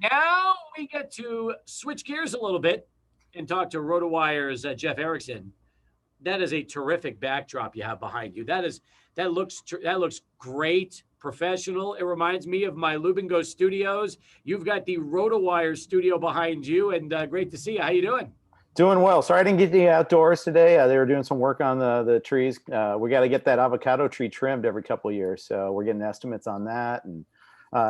Now we get to switch gears a little bit and talk to Rotowire's Jeff Erickson. That is a terrific backdrop you have behind you. That looks great, professional. It reminds me of my Lubingo studios. You've got the Rotowire studio behind you, and great to see you. How you doing? Doing well. Sorry I didn't get the outdoors today. They were doing some work on the trees. We got to get that avocado tree trimmed every couple of years, so we're getting estimates on that, and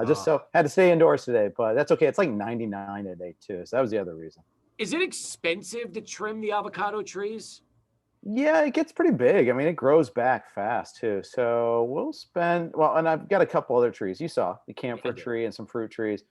just Oh. so had to stay indoors today. But that's okay. It's like 99 today too, so that was the other reason. Is it expensive to trim the avocado trees? Yeah, it gets pretty big. I mean, it grows back fast too. So we'll spend and I've got a couple other trees. You saw the Yeah, I camphor do. tree and some fruit trees.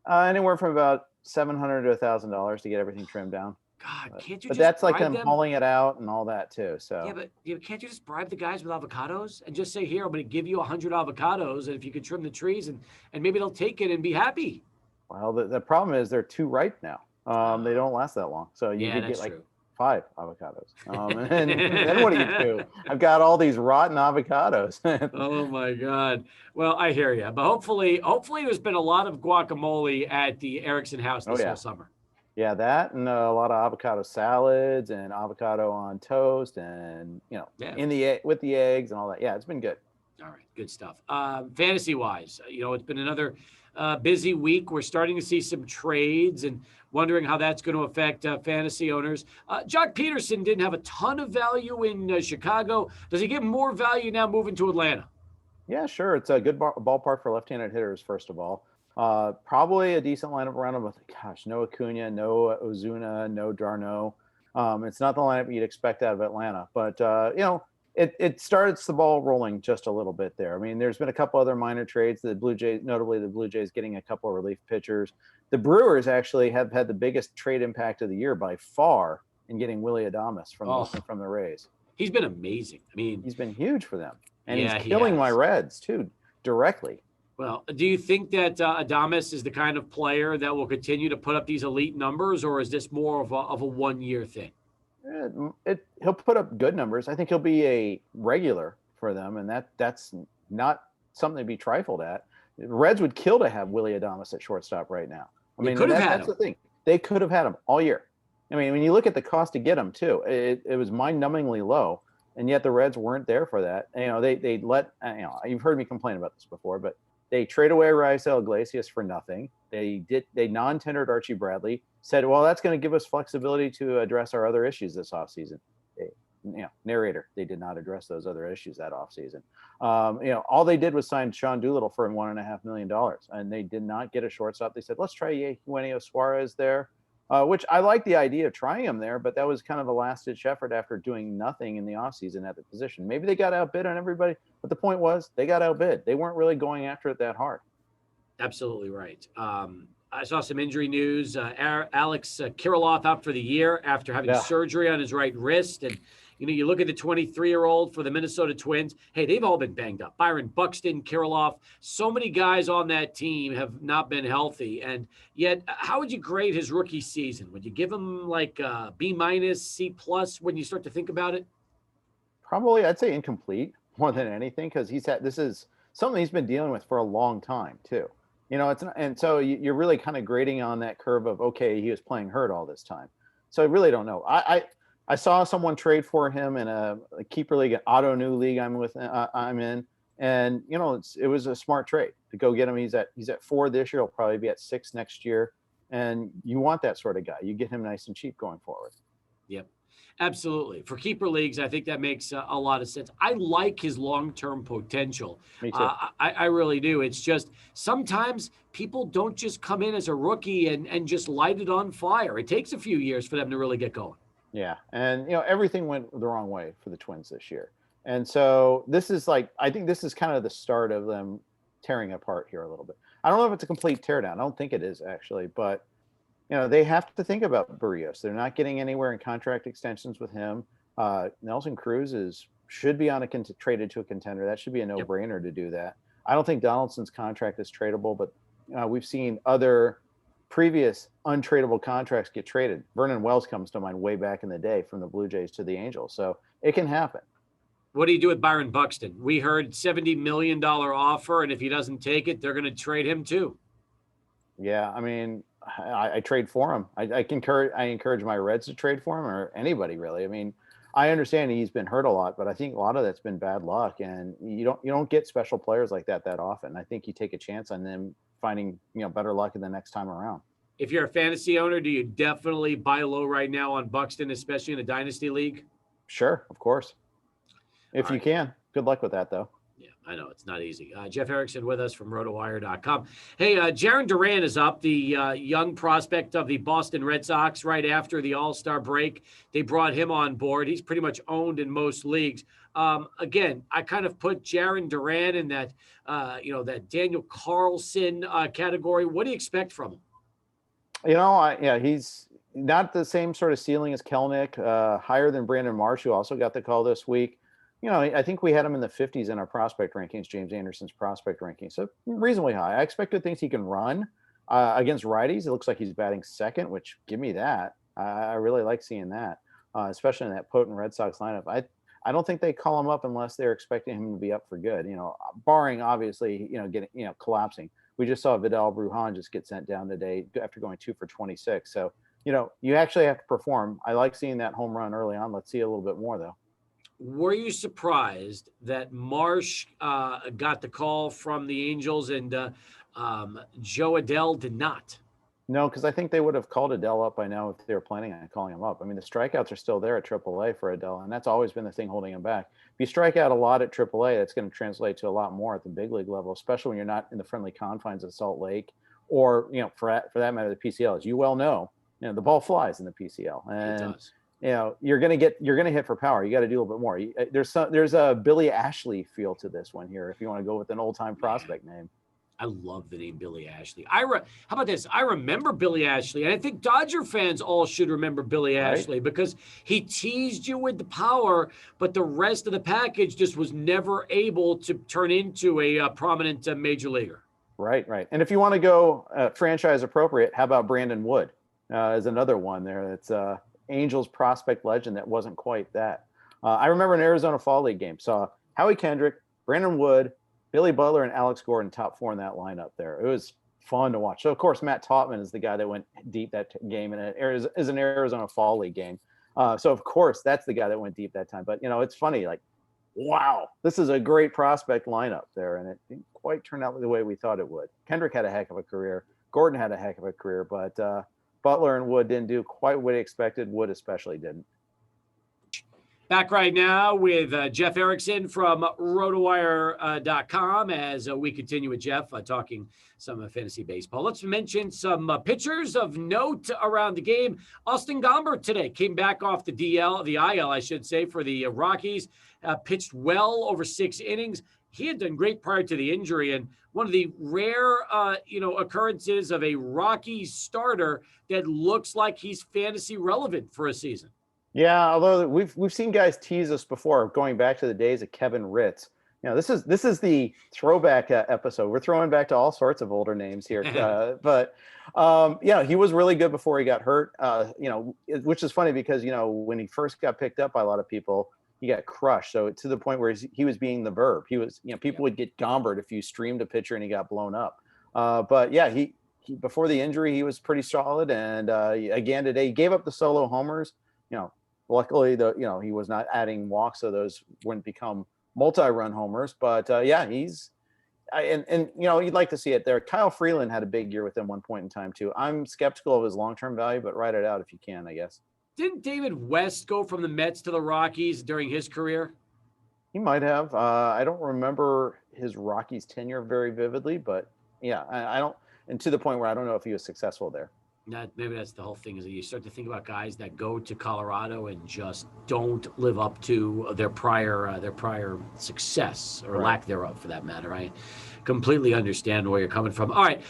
Anywhere from about $700 to $1,000 to get everything trimmed down. God, But, can't you but just that's like bribe them them? hauling it out and all that too. Yeah, So but can't you just bribe the guys with avocados and just say, "Here, I'm going to give you 100 avocados, and if you can trim the trees, and maybe they'll take it and be happy." well, the problem is they're too ripe now. They Uh, don't last that long. So you yeah, could get that's like true. 5 avocados. And then what do? I've got all these rotten avocados. Oh my God. Well, I hear you, but hopefully, there's been a lot of guacamole at the Erickson house Oh this whole yeah. summer. Yeah, that and a lot of avocado salads and avocado on toast and Yeah. with the eggs and all that. Yeah, it's been good. All right, good stuff. Fantasy wise, it's been another busy week. We're starting to see some trades and wondering how that's going to affect fantasy owners. Jock Peterson didn't have a ton of value in Chicago. Does he get more value now moving to Atlanta? Yeah, sure. It's a good ballpark for left-handed hitters. First of all, probably a decent lineup around him with gosh, no Acuna, no Ozuna, no Darno. It's not the lineup you'd expect out of Atlanta, but it starts the ball rolling just a little bit there. I mean, there's been a couple other minor trades. The Blue Jays, notably the Blue Jays, getting a couple of relief pitchers. The Brewers actually have had the biggest trade impact of the year by far in getting Willy Adames Oh, from the Rays. he's been amazing. I mean, He's been huge for them, and he's yeah, he killing my has. Reds too directly. Well, do you think that Adames is the kind of player that will continue to put up these elite numbers, or is this more of a 1 year thing? He'll put up good numbers. I think he'll be a regular for them, and that's not something to be trifled at. The Reds would kill to have Willy Adames at shortstop right now. I They mean, could have had that's him. the thing. They could have had him all year. I mean, when you look at the cost to get him too, it was mind-numbingly low, and yet the Reds weren't there for that. They let you've heard me complain about this before, but they trade away Raisel Iglesias for nothing. They non-tendered Archie Bradley. Said, well, that's going to give us flexibility to address our other issues this offseason. Narrator, they did not address those other issues that offseason. All they did was sign Sean Doolittle for $1.5 million, and they did not get a shortstop. They said, let's try Eugenio Suarez there, which I like the idea of trying him there, but that was kind of a last-ditch effort after doing nothing in the offseason at the position. Maybe they got outbid on everybody, but the point was they got outbid. They weren't really going after it that hard. Absolutely right. I saw some injury news. Alex Kirilloff out for the year after having Yeah. surgery on his right wrist. And, you look at the 23-year-old for the Minnesota Twins. Hey, they've all been banged up. Byron Buxton, Kirilloff, so many guys on that team have not been healthy. And yet, how would you grade his rookie season? Would you give him like B minus, C plus when you start to think about it? Probably, I'd say incomplete more than anything because this is something he's been dealing with for a long time too. It's not, and so you're really kind of grading on that curve of okay, he was playing hurt all this time. So I really don't know. I saw someone trade for him in a keeper league, an auto new league I'm in, and it was a smart trade to go get him. He's at 4 this year. He'll probably be at 6 next year, and you want that sort of guy. You get him nice and cheap going forward. Yep. Absolutely. For keeper leagues, I think that makes a lot of sense. I like his long term potential. Me too. I really do. It's just sometimes people don't just come in as a rookie and just light it on fire. It takes a few years for them to really get going. Yeah, and everything went the wrong way for the Twins this year, and so I think this is kind of the start of them tearing apart here a little bit. I don't know if it's a complete teardown. I don't think it is actually, but they have to think about Barrios. They're not getting anywhere in contract extensions with him. Nelson Cruz should be traded to a contender. That should be a no-brainer to do that. I don't think Donaldson's contract is tradable, but we've seen other previous untradeable contracts get traded. Vernon Wells comes to mind way back in the day from the Blue Jays to the Angels. So it can happen. What do you do with Byron Buxton? We heard $70 million offer, and if he doesn't take it, they're going to trade him too. Yeah, I mean, I trade for him. I encourage my Reds to trade for him, or anybody really. I mean, I understand he's been hurt a lot, but I think a lot of that's been bad luck, and you don't get special players like that often. I think you take a chance on them finding better luck in the next time around. If you're a fantasy owner, do you definitely buy low right now on Buxton, especially in a dynasty league? Sure, of course, if All you right. can. Good luck with that, though. Yeah, I know it's not easy. Jeff Erickson with us from Rotowire.com. Hey, Jaron Duran is up, the young prospect of the Boston Red Sox right after the All-Star break. They brought him on board. He's pretty much owned in most leagues. Again, I kind of put Jaron Duran in that, that Daniel Carlson category. What do you expect from him? He's not the same sort of ceiling as Kelnick, higher than Brandon Marsh, who also got the call this week. I think we had him in the 50s in our prospect rankings, James Anderson's prospect rankings. So reasonably high. I expect good things he can run against righties. It looks like he's batting second, which give me that. I really like seeing that, especially in that potent Red Sox lineup. I don't think they call him up unless they're expecting him to be up for good, barring obviously, getting, collapsing. We just saw Vidal Brujan just get sent down today after going 2 for 26. So, you actually have to perform. I like seeing that home run early on. Let's see a little bit more, though. Were you surprised that Marsh got the call from the Angels and Joe Adell did not? No, because I think they would have called Adell up by now if they were planning on calling him up. I mean, the strikeouts are still there at AAA for Adell, and that's always been the thing holding him back. If you strike out a lot at AAA, that's going to translate to a lot more at the big league level, especially when you're not in the friendly confines of Salt Lake or, for that matter, the PCL. As you well know, the ball flies in the PCL. And It does. you're going to hit for power. You got to do a little bit more. There's a Billy Ashley feel to this one here, if you want to go with an old time prospect name. I love the name Billy Ashley. How about this? I remember Billy Ashley, and I think Dodger fans all should remember Billy Ashley because he teased you with the power, but the rest of the package just was never able to turn into a prominent major leaguer. Right. And if you want to go franchise appropriate, how about Brandon Wood as another one there? That's Angels prospect legend that wasn't quite that. I remember an Arizona Fall League game, saw Howie Kendrick, Brandon Wood, Billy Butler, and Alex Gordon top 4 in that lineup there. It was fun to watch. So, of course, Matt Tautman is the guy that went deep that game, and it is an Arizona Fall League game. So, of course, that's the guy that went deep that time. But, it's funny, like, wow, this is a great prospect lineup there, and it didn't quite turn out the way we thought it would. Kendrick had a heck of a career. Gordon had a heck of a career, but Butler and Wood didn't do quite what he expected. Wood especially didn't. Back right now with Jeff Erickson from Rotowire.com as we continue with Jeff talking some fantasy baseball. Let's mention some pitchers of note around the game. Austin Gomber today came back off the IL, I should say, for the Rockies. Pitched well over 6 innings. He had done great prior to the injury, and one of the rare, occurrences of a Rockies starter that looks like he's fantasy relevant for a season. Yeah, although we've seen guys tease us before, going back to the days of Kevin Ritz. This is the throwback episode. We're throwing back to all sorts of older names here, but he was really good before he got hurt. Which is funny because when he first got picked up by a lot of people, he got crushed. So to the point where he was being the verb. He was, people would get gombered if you streamed a pitcher and he got blown up. But yeah, he before the injury he was pretty solid, and again today he gave up the solo homers. Luckily, he was not adding walks, so those wouldn't become multi-run homers. But he's you'd like to see it there. Kyle Freeland had a big year with him one point in time too. I'm skeptical of his long-term value, but ride it out if you can, I guess. Didn't David West go from the Mets to the Rockies during his career? He might have. I don't remember his Rockies tenure very vividly, but yeah, I don't. And to the point where I don't know if he was successful there. Maybe that's the whole thing, is that you start to think about guys that go to Colorado and just don't live up to their prior success or lack thereof, for that matter. I completely understand where you're coming from. All right,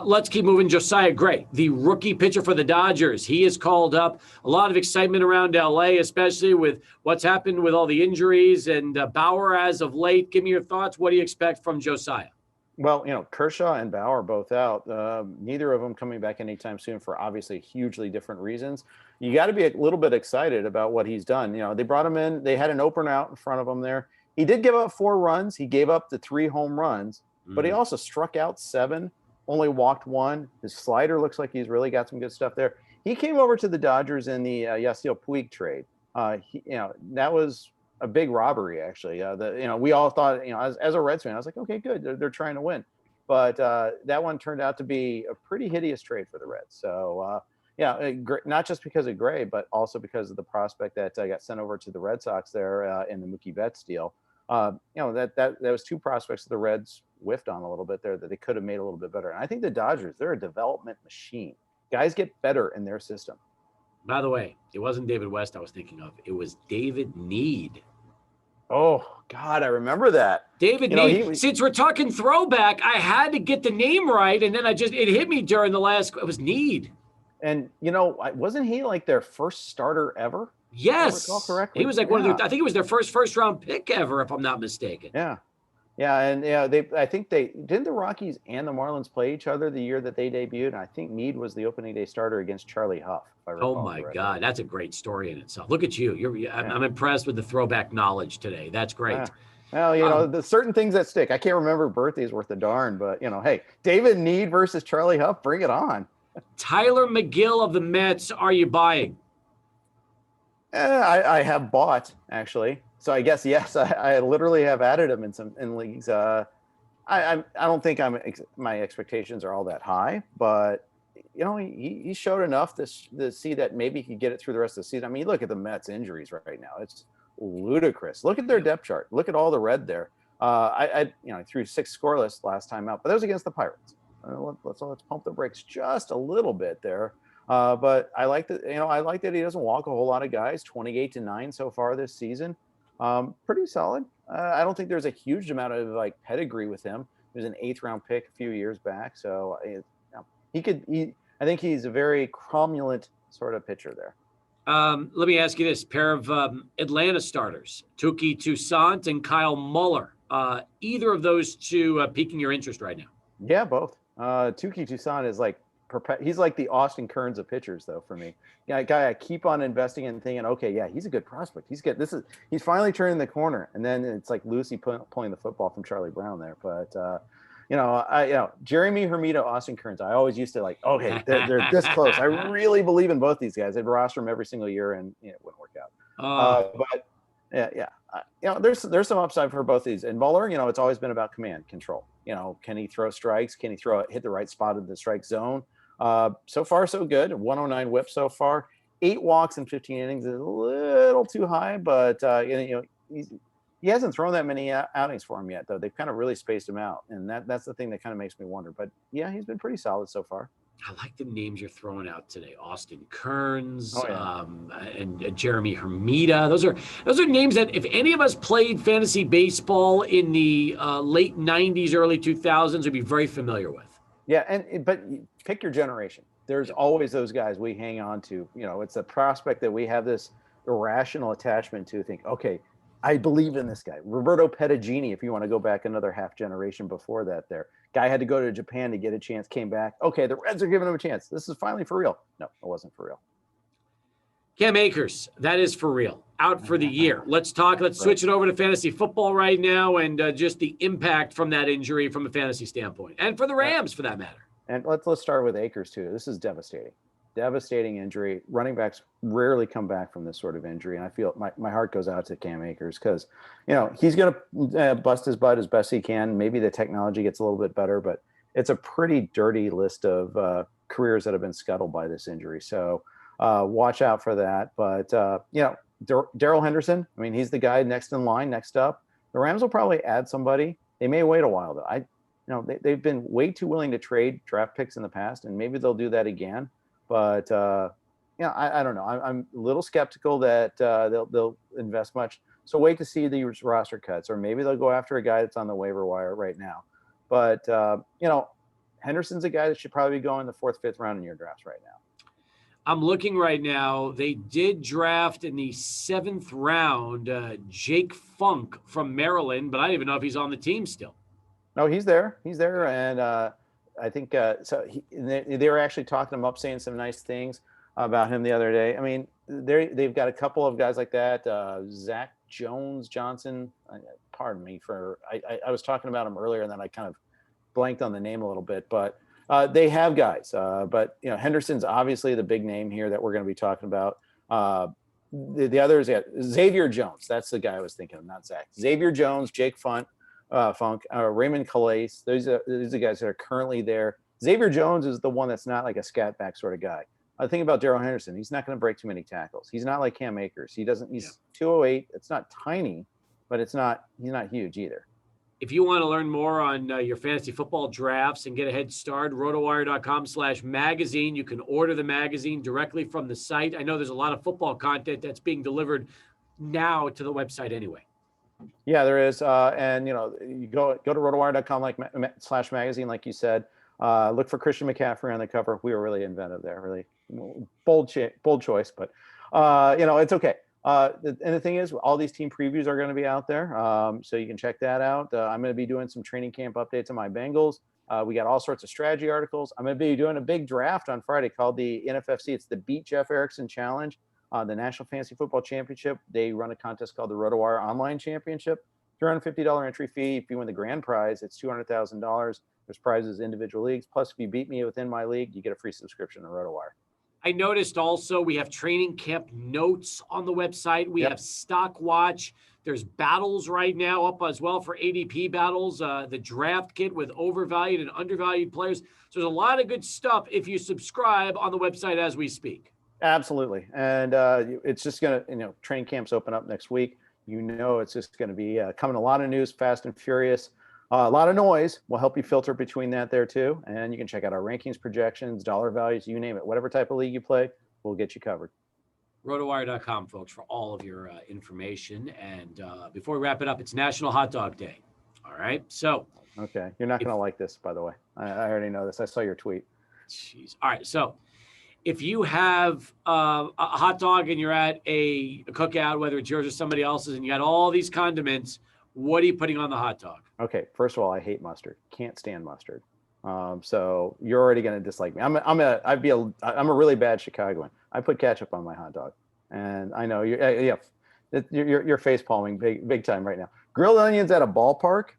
let's keep moving. Josiah Great, the rookie pitcher for the Dodgers. He is called up. A lot of excitement around LA, especially with what's happened with all the injuries and Bauer as of late. Give me your thoughts. What do you expect from Josiah? Well, Kershaw and Bauer both out. Neither of them coming back anytime soon for obviously hugely different reasons. You got to be a little bit excited about what he's done. They brought him in. They had an opener out in front of him there. He did give up 4 runs. He gave up the 3 home runs, but he also struck out 7, only walked one. His slider looks like he's really got some good stuff there. He came over to the Dodgers in the Yasiel Puig trade. That was a big robbery, actually. We all thought, as a Reds fan, I was like, okay, good. They're trying to win. But that one turned out to be a pretty hideous trade for the Reds. So, not just because of Gray, but also because of the prospect that got sent over to the Red Sox there in the Mookie Betts deal. That was two prospects that the Reds whiffed on a little bit there that they could have made a little bit better. And I think the Dodgers, they're a development machine. Guys get better in their system. By the way, it wasn't David West I was thinking of. It was David Need. Oh, God, I remember that. David Need. Since we're talking throwback, I had to get the name right, and then it hit me during the last – it was Need. And, wasn't he like their first starter ever? Yes. If I recall correctly. He was like one of their – I think it was their first-round pick ever, if I'm not mistaken. Yeah. Yeah, and didn't the Rockies and the Marlins play each other the year that they debuted? And I think Need was the opening day starter against Charlie Huff. If I recall Oh my correctly. God, that's a great story in itself. Look at you. I'm impressed with the throwback knowledge today. That's great. Yeah. Well, the certain things that stick. I can't remember birthdays worth a darn, but hey, David Need versus Charlie Huff, bring it on. Tyler McGill of the Mets, are you buying? I have bought, actually. So I guess, yes, I literally have added him in leagues. I don't think my expectations are all that high, but he showed enough to see that maybe he could get it through the rest of the season. I mean, look at the Mets injuries right now. It's ludicrous. Look at their depth chart. Look at all the red there. I threw 6 scoreless last time out, but that was against the Pirates. Let's pump the brakes just a little bit there. But I like that. I like that he doesn't walk a whole lot of guys. 28-9 so far this season. Pretty solid. I don't think there's a huge amount of pedigree with him. There's an 8th round pick a few years back, so I think he's a very cromulent sort of pitcher there. Let me ask you this: pair of Atlanta starters, Takey Toussaint and Kyle Muller. Either of those two piquing your interest right now? Yeah, both. Takey Toussaint is he's like the Austin Kearns of pitchers, though, for me. Yeah, guy I keep on investing in, thinking, okay, yeah, he's a good prospect. He's finally turning the corner, and then it's like Lucy pulling the football from Charlie Brown there. But Jeremy Hermida, Austin Kearns, I always used to okay, they're this close. I really believe in both these guys. I'd roster them every single year, and it wouldn't work out. But there's some upside for both these. And Muller, it's always been about command control. Can he throw strikes? Can he hit the right spot in the strike zone? So far, so good. 109 whip so far. 8 walks in 15 innings is a little too high, but he hasn't thrown that many outings for him yet, though. They've kind of really spaced him out, and that's the thing that kind of makes me wonder. But yeah, he's been pretty solid so far. I like the names you're throwing out today: Austin Kearns, yeah. and Jeremy Hermida. Those are names that if any of us played fantasy baseball in the late '90s, early 2000s, would be very familiar with. Yeah, but pick your generation. There's always those guys we hang on to. It's a prospect that we have this irrational attachment to. Think, okay, I believe in this guy. Roberto Pettigini, if you want to go back another half generation before that there. Guy had to go to Japan to get a chance, came back. Okay, the Reds are giving him a chance. This is finally for real. No, it wasn't for real. Cam Akers, that is for real. Out for the year. Let's switch it over to fantasy football right now and just the impact from that injury from a fantasy standpoint. And for the Rams, for that matter. And let's start with Akers, too. This is devastating. Devastating injury. Running backs rarely come back from this sort of injury. And I feel my heart goes out to Cam Akers because, he's going to bust his butt as best he can. Maybe the technology gets a little bit better, but it's a pretty dirty list of careers that have been scuttled by this injury. So watch out for that. But, Darrell Henderson, I mean, he's the guy next in line, next up. The Rams will probably add somebody. They may wait a while, though. They've been way too willing to trade draft picks in the past, and maybe they'll do that again. But, I don't know. I'm a little skeptical that they'll invest much. So wait to see these roster cuts, or maybe they'll go after a guy that's on the waiver wire right now. But, Henderson's a guy that should probably be going the 4th, 5th round in your drafts right now. I'm looking right now. They did draft in the 7th round Jake Funk from Maryland, but I don't even know if he's on the team still. No, he's there. And I think they were actually talking him up, saying some nice things about him the other day. I mean, they've got a couple of guys like that. Zach Johnson. Pardon me I was talking about him earlier, and then I kind of blanked on the name a little bit. But They have guys, but Henderson's obviously the big name here that we're going to be talking about. The others, Xavier Jones. That's the guy I was thinking of, not Zach. Xavier Jones, Jake Funk, Raymond Calais. Those are the guys that are currently there. Xavier Jones is the one that's not like a scat back sort of guy. I think about Darrell Henderson. He's not going to break too many tackles. He's not like Cam Akers. He's 208. It's not tiny, but he's not huge either. If you want to learn more on your fantasy football drafts and get a head start, rotowire.com/magazine. You can order the magazine directly from the site. I know there's a lot of football content that's being delivered now to the website anyway. Yeah, there is. And you go to rotowire.com/magazine, like you said. Look for Christian McCaffrey on the cover. We were really inventive there, really bold choice, but it's okay. And the thing is, all these team previews are going to be out there, so you can check that out. I'm going to be doing some training camp updates on my Bengals. We got all sorts of strategy articles. I'm going to be doing a big draft on Friday called the NFFC. It's the Beat Jeff Erickson Challenge, the National Fantasy Football Championship. They run a contest called the Rotowire Online Championship. $250 entry fee. If you win the grand prize, it's $200,000. There's prizes individual leagues. Plus, if you beat me within my league, you get a free subscription to Rotowire. I noticed also we have training camp notes on the website. We have Stock Watch. There's battles right now up as well for ADP battles, the draft kit with overvalued and undervalued players. So there's a lot of good stuff if you subscribe on the website as we speak. Absolutely. And it's just going to, training camps open up next week. It's just going to be coming a lot of news, fast and furious. A lot of noise. We'll help you filter between that there too. And you can check out our rankings, projections, dollar values, you name it. Whatever type of league you play, we'll get you covered. Rotowire.com, folks, for all of your information. And before we wrap it up, it's National Hot Dog Day. All right. So. Okay. You're not going to like this, by the way. I already know this. I saw your tweet. Jeez. All right. So if you have a hot dog and you're at a cookout, whether it's yours or somebody else's, and you got all these condiments, what are you putting on the hot dog? Okay, first of all, I hate mustard. Can't stand mustard. So you're already going to dislike me. I'm a really bad Chicagoan. I put ketchup on my hot dog, and I know you're face palming big time right now. Grilled onions at a ballpark,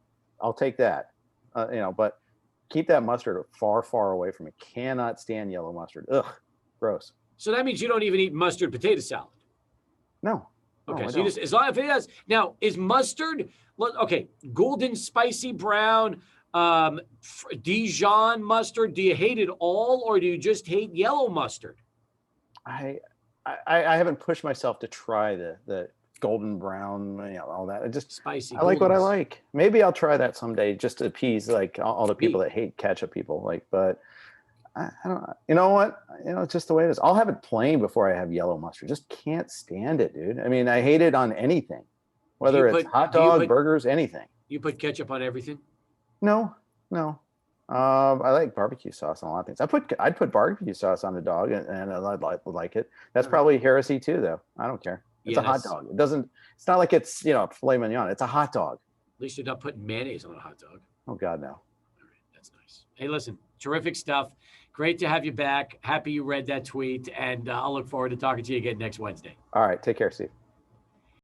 I'll take that. But keep that mustard far away from me. Cannot stand yellow mustard. Ugh, gross. So that means you don't even eat mustard potato salad. No. Okay, so you just, as long as it has, now is mustard, okay, golden spicy brown, Dijon mustard, do you hate it all, or do you just hate yellow mustard? I haven't pushed myself to try the golden brown, all that. I just spicy. I like what I like. Maybe I'll try that someday just to appease like all the people that hate ketchup people. But I don't. You know what? It's just the way it is. I'll have it plain before I have yellow mustard. Just can't stand it, dude. I mean, I hate it on anything, whether it's hot dog, burgers, anything. You put ketchup on everything? No. I like barbecue sauce on a lot of things. I'd put barbecue sauce on the dog, and I'd like it. That's probably heresy too, though. I don't care. It's a hot dog. It's not like it's filet mignon. It's a hot dog. At least you're not putting mayonnaise on a hot dog. Oh God, no. All right, that's nice. Hey, listen, terrific stuff. Great to have you back. Happy you read that tweet, and I'll look forward to talking to you again next Wednesday. All right, take care, Steve.